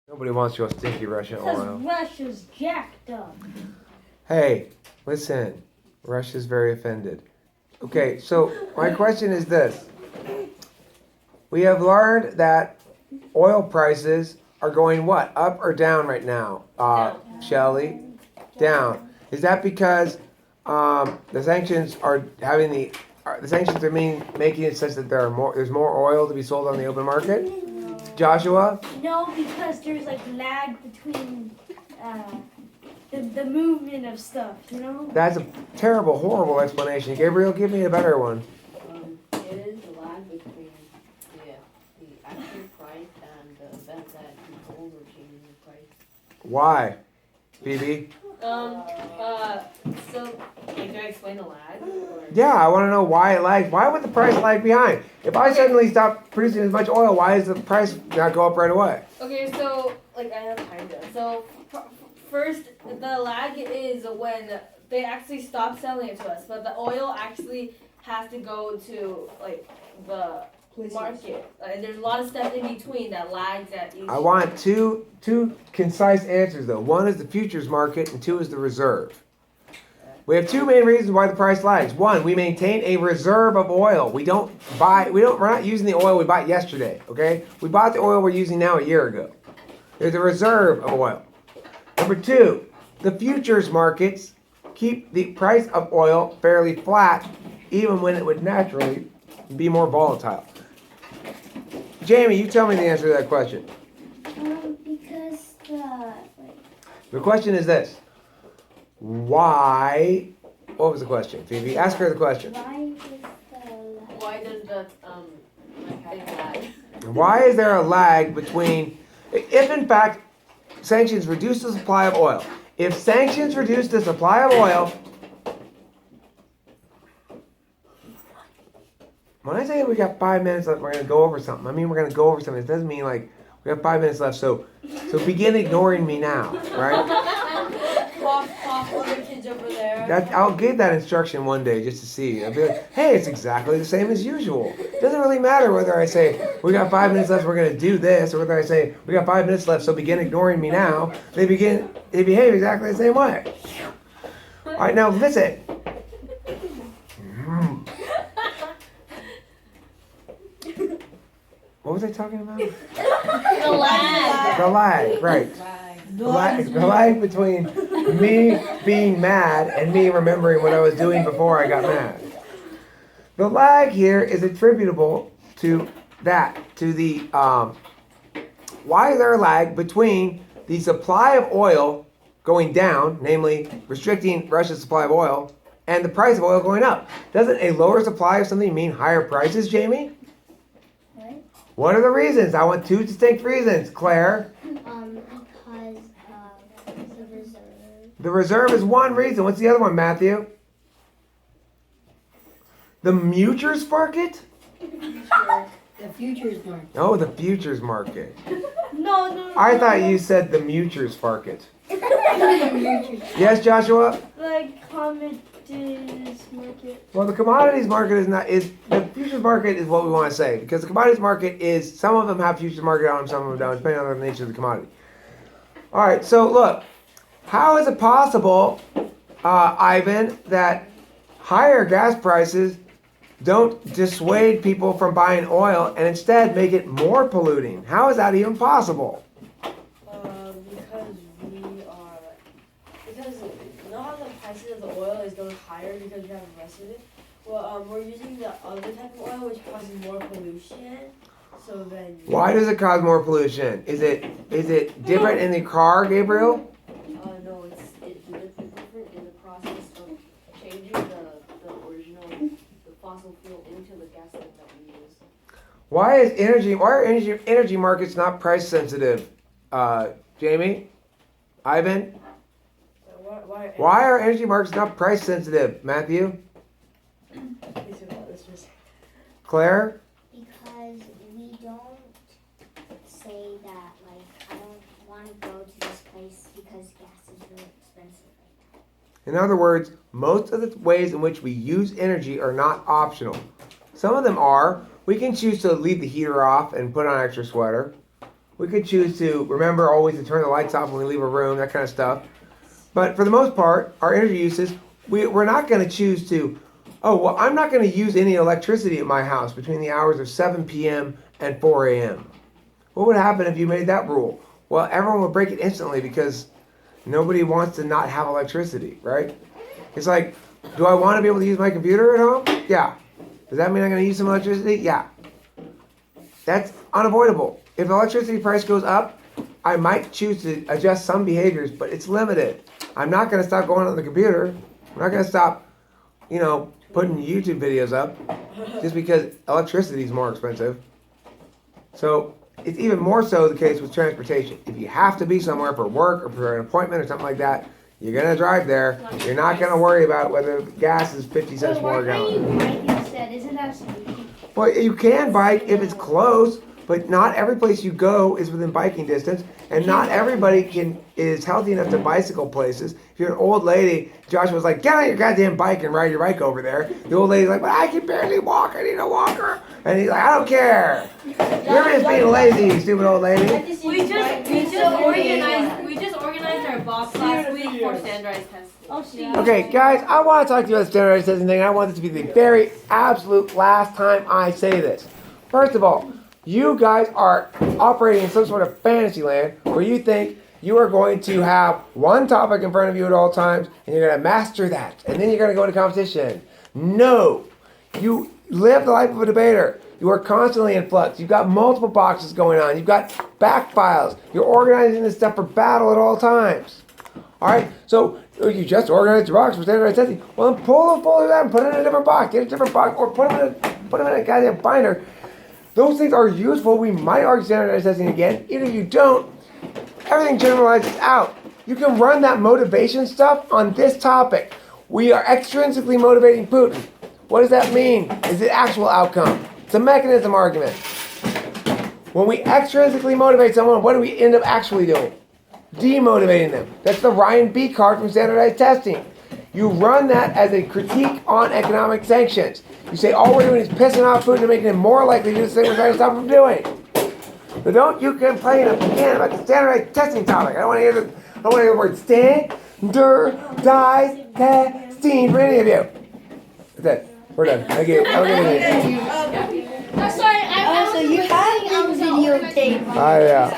Nobody wants your stinky Russian oil. Because Russia's jacked up. Hey, listen. Russia's very offended. Okay, so my question is this. We have learned that oil prices are going what? Up or down right now? Shelly? Down. Is that because the sanctions are having the sanctions are making it such that there's more oil to be sold on the open market? Joshua? No, because there's like lag between the movement of stuff, you know? That's a terrible, horrible explanation. Gabriel, give me a better one. It is a lag between the actual price and the event that people are changing the price. Why? Phoebe? So, can I explain the lag? Or? Yeah, I want to know why it lags. Why would the price lag behind? If I suddenly stop producing as much oil, why does the price not go up right away? Okay, so, I have time to. So, first, the lag is when they actually stop selling it to us, but the oil actually has to go to, the market. And there's a lot of steps in between that lags at each. I want two concise answers, though. One is the futures market, and two is the reserve. We have two main reasons why the price lags. One, we maintain a reserve of oil. We're not using the oil we bought yesterday, okay? We bought the oil we're using now a year ago. There's a reserve of oil. Number two, the futures markets keep the price of oil fairly flat, even when it would naturally be more volatile. Jamie, you tell me the answer to that question. Because The question is this. Why? What was the question, Phoebe? Ask her the question. Why does the thing lag? Why is there a lag between, if in fact sanctions reduce the supply of oil? If sanctions reduce the supply of oil, when I say we got 5 minutes left, we're going to go over something. I mean we're going to go over something. It doesn't mean like we have 5 minutes left. So begin ignoring me now, right? Cough, other kids over there. I'll give that instruction one day just to see. I'll be like, hey, it's exactly the same as usual. It doesn't really matter whether I say, we got 5 minutes left, we're going to do this, or whether I say, we got 5 minutes left, so begin ignoring me now. They behave exactly the same way. All right, now listen. What was I talking about? The lag. The lag, right. The lag between me being mad and me remembering what I was doing before I got mad. The lag here is attributable to that, to the, why is there a lag between the supply of oil going down, namely restricting Russia's supply of oil, and the price of oil going up? Doesn't a lower supply of something mean higher prices, Jamie? What? What are the reasons? I want two distinct reasons, Claire. Because the reserve. The reserve is one reason. What's the other one, Matthew? The futures market? The futures market. Oh, the futures market. No. I thought you said the futures market. Yes, Joshua? Like commodities market. Well, the commodities market the futures market is what we want to say, because the commodities market is, some of them have futures market on them, some of them don't, depending on the nature of the commodity. All right, so look, how is it possible, Ivan, that higher gas prices don't dissuade people from buying oil and instead make it more polluting? How is that even possible? Because not the prices of the oil is going higher because we have the rest of it. Well, we're using the other type of oil which causes more pollution. So then. Why does it cause more pollution? Is it different in the car, Gabriel? No, it's different in the process of changing the original fossil fuel into the gas that we use. Why are energy markets not price sensitive? Jamie? Ivan? Why are energy markets not price sensitive? Matthew? Claire? Because we don't say that, I don't want to go to this place because gas is really expensive right now. In other words, most of the ways in which we use energy are not optional. Some of them are. We can choose to leave the heater off and put on an extra sweater. We could choose to remember always to turn the lights off when we leave a room, that kind of stuff. But for the most part, our energy uses, we're not going to choose to, oh, well, I'm not going to use any electricity at my house between the hours of 7 p.m. and 4 a.m. What would happen if you made that rule? Well, everyone would break it instantly because nobody wants to not have electricity, right? It's like, do I want to be able to use my computer at home? Yeah. Does that mean I'm going to use some electricity? Yeah. That's unavoidable. If the electricity price goes up, I might choose to adjust some behaviors, but it's limited. I'm not going to stop going on the computer. I'm not going to stop, putting YouTube videos up just because electricity is more expensive. So it's even more so the case with transportation. If you have to be somewhere for work or for an appointment or something like that, you're going to drive there. You're not going to worry about whether gas is 50 cents more a gallon. Why can't you bike instead? Isn't that a solution? Well, you can bike if it's close, but not every place you go is within biking distance, and not everybody is healthy enough to bicycle places. If you're an old lady, Joshua was like, get on your goddamn bike and ride your bike over there. The old lady's like, but I can barely walk, I need a walker. And he's like, I don't care. You're just being lazy, you stupid old lady. We just organized our box last week for standardized testing. Oh, see. Okay, guys, I want to talk to you about the standardized testing thing. I want this to be the very absolute last time I say this. First of all, you guys are operating in some sort of fantasy land where you think you are going to have one topic in front of you at all times and you're going to master that and then you're going to go into competition. No. You live the life of a debater. You are constantly in flux. You've got multiple boxes going on. You've got back files. You're organizing this stuff for battle at all times. All right? So you just organized your box for standardized testing. Well, then pull them fully out and put it in a different box. Get a different box or put them in a goddamn binder. Those things are useful. We might argue standardized testing again. Even if you don't, everything generalizes out. You can run that motivation stuff on this topic. We are extrinsically motivating Putin. What does that mean? Is it actual outcome? It's a mechanism argument. When we extrinsically motivate someone, what do we end up actually doing? Demotivating them. That's the Ryan B card from standardized testing. You run that as a critique on economic sanctions. You say all we're doing is pissing off Putin and making him more likely to do the thing we're trying to stop him from doing. So don't you complain again about the standardized testing topic. I don't want to hear the word standardized testing from any of you. That's it. We're done. Thank you. Have a good evening. So you have on videotape. Yeah.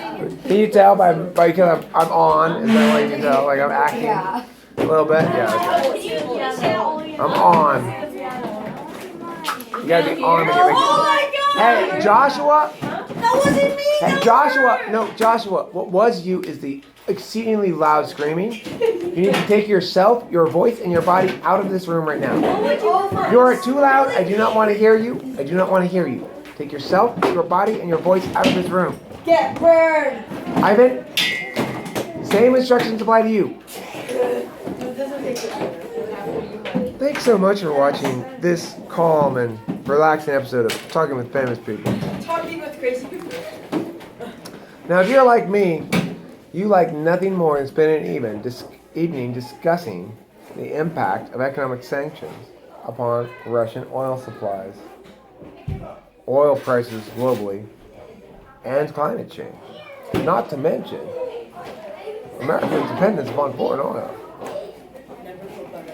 Can you tell by because I'm on? Is that what you can tell? Like I'm acting a little bit? Yeah. Okay. I'm on. You gotta be on to get me. Oh my God! Hey, Joshua. That wasn't me. Hey, Joshua. No, Joshua. What was you is the exceedingly loud screaming. You need to take yourself, your voice, and your body out of this room right now. You are too loud. I do not want to hear you. I do not want to hear you. Take yourself, your body, and your voice out of this room. Get burned. Ivan, same instructions apply to you. Thanks so much for watching this calm and relaxing episode of Talking with Famous People. Talking with crazy people. Now, if you're like me, you like nothing more than spending an evening discussing the impact of economic sanctions upon Russian oil supplies, oil prices globally, and climate change. Not to mention America's dependence upon foreign oil.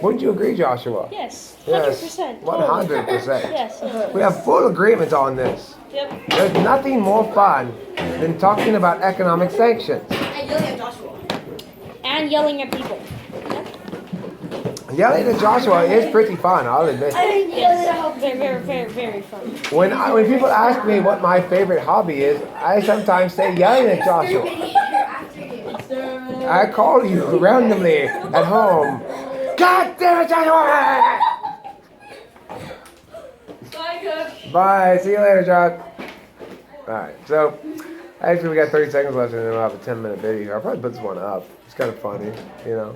Wouldn't you agree, Joshua? Yes, 100%. Yes, 100%. Yes. We have full agreement on this. Yep. There's nothing more fun than talking about economic sanctions. And yelling at Joshua. And yelling at people. Yelling at Joshua is pretty fun, I'll admit. Yes. Very, very, very, very fun. When people ask me what my favorite hobby is, I sometimes say yelling at Joshua. I call you randomly at home. God damn it, Joshua! Bye, Coach. Bye. See you later, Josh. Alright, so actually we got 30 seconds left and then we'll have a 10-minute video. I'll probably put this one up. It's kind of funny, you know.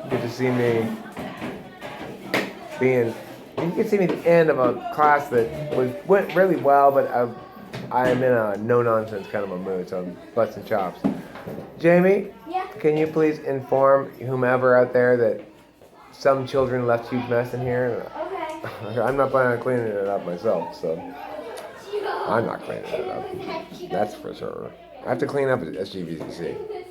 You get to see me you can see me at the end of a class that went really well, but I am in a no-nonsense kind of a mood, so I'm busting chops. Jamie, Yeah. can you please inform whomever out there that some children left huge mess in here? Okay. I'm not planning on cleaning it up myself, so I'm not cleaning it up. That's for sure. I have to clean up at SGVC.